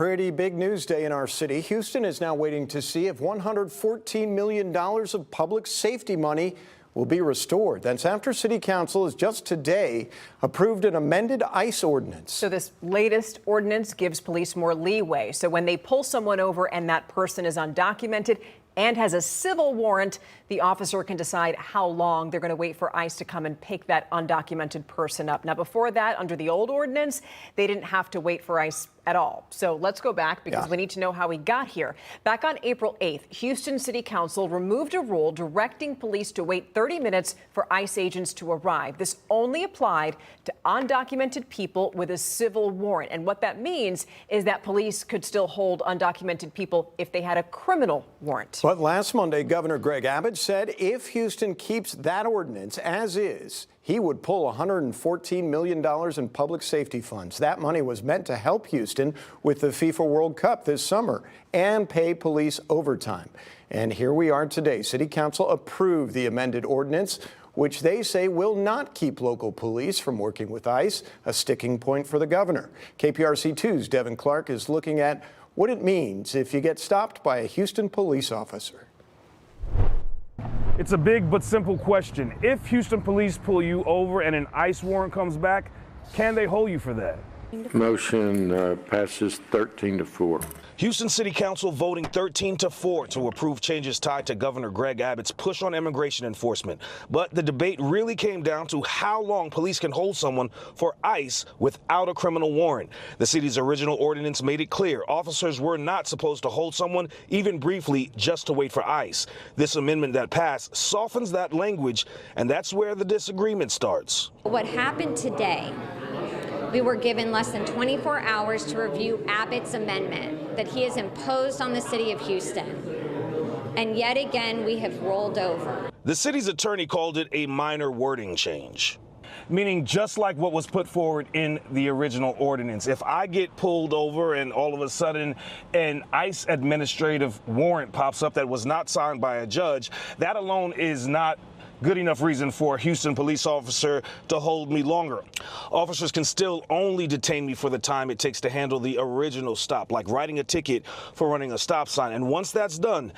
pretty big news day in our city. Houston is now waiting to see if $114 million of public safety money will be restored. That's after City Council has just today approved an amended ICE ordinance. So this latest ordinance gives police more leeway. So when they pull someone over and that person is undocumented and has a civil warrant, the officer can decide how long they're going to wait for ICE to come and pick that undocumented person up. Now, before that, under the old ordinance, they didn't have to wait for ICE at all. So let's go back because we need to know how we got here. Back on April 8th, Houston City Council removed a rule directing police to wait 30 minutes for ICE agents to arrive. This only applied to undocumented people with a civil warrant. And what that means is that police could still hold undocumented people if they had a criminal warrant. But last Monday, Governor Greg Abbott said if Houston keeps that ordinance as is, he would pull $114 million in public safety funds. That money was meant to help Houston with the FIFA World Cup this summer and pay police overtime. And here we are today. City Council approved the amended ordinance, which they say will not keep local police from working with ICE, a sticking point for the governor. KPRC 2's Devin Clark is looking at what it means if you get stopped by a Houston police officer. It's a big but simple question. If Houston police pull you over and an ICE warrant comes back, can they hold you for that? Motion passes 13-4. Houston City Council voting 13-4 to approve changes tied to Governor Greg Abbott's push on immigration enforcement. But the debate really came down to how long police can hold someone for ICE without a criminal warrant. The city's original ordinance made it clear officers were not supposed to hold someone, even briefly, just to wait for ICE. This amendment that passed softens that language, and that's where the disagreement starts. What happened today, we were given less than 24 hours to review Abbott's amendment that he has imposed on the city of Houston. And yet again, we have rolled over. The city's attorney called it a minor wording change. Meaning just like what was put forward in the original ordinance. If I get pulled over and all of a sudden an ICE administrative warrant pops up that was not signed by a judge, that alone is not good enough reason for a Houston police officer to hold me longer. Officers can still only detain me for the time it takes to handle the original stop, like writing a ticket for running a stop sign. And once that's done,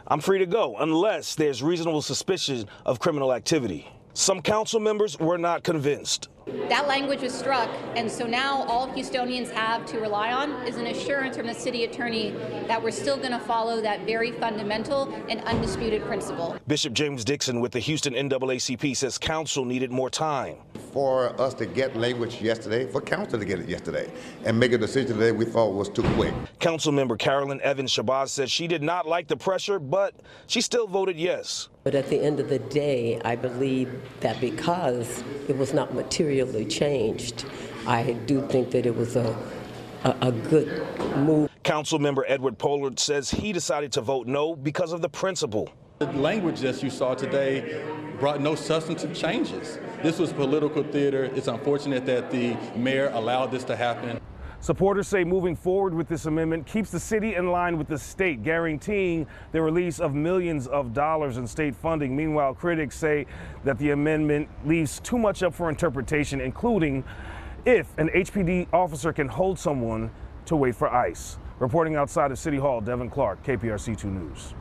I'm free to go, unless there's reasonable suspicion of criminal activity. Some council members were not convinced. That language was struck, and so now all Houstonians have to rely on is an assurance from the city attorney that we're still going to follow that very fundamental and undisputed principle. Bishop James Dixon with the Houston NAACP says council needed more time. For us to get language yesterday, for council to get it yesterday, and make a decision today we thought was too quick. Councilmember Carolyn Evans-Shabazz says she did not like the pressure, but she still voted yes. But at the end of the day, I believe that because it was not materially changed, I do think that it was a good move. Councilmember Edward Pollard says he decided to vote no because of the principle. The language that you saw today brought no substantive changes. This was political theater. It's unfortunate that the mayor allowed this to happen. Supporters say moving forward with this amendment keeps the city in line with the state, guaranteeing the release of millions of dollars in state funding. Meanwhile, critics say that the amendment leaves too much up for interpretation, including if an HPD officer can hold someone to wait for ICE. Reporting outside of City Hall, Devin Clark, KPRC 2 News.